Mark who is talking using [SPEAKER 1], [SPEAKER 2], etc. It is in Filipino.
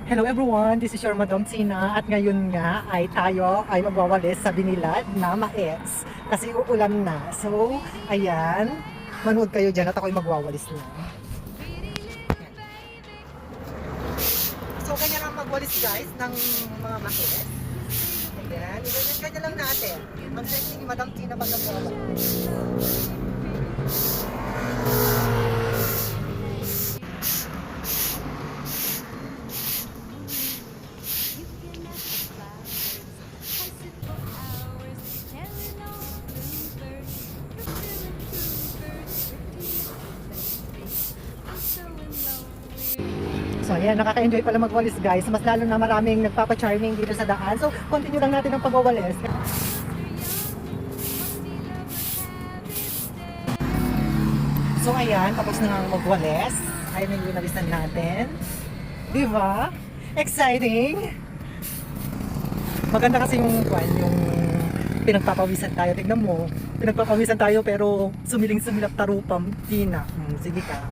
[SPEAKER 1] Hello everyone, this is your Madam Tina at ngayon nga ay tayo ay magwawalis sa binilad na mais kasi uulan na. So, ayan, manood kayo dyan at ako'y magwawalis na. So, kanya lang magwalis guys ng mga mais. Ayan, ganyan lang natin. Mag-sexy ni Madam Tina pag nagwawalis. So ayan, nakaka-enjoy pala magwalis guys. Mas lalo na maraming nagpapa-charming dito sa daan. So continue lang natin ang pagwawalis. So ayan, tapos na nga magwalis. Ayan yung winalisan natin. Di ba? Exciting! Maganda kasi yung pinagpapawisan tayo. Tignan mo, pinagpapawisan tayo pero sumiling-sumilap tarupam. Tina. Sige ka.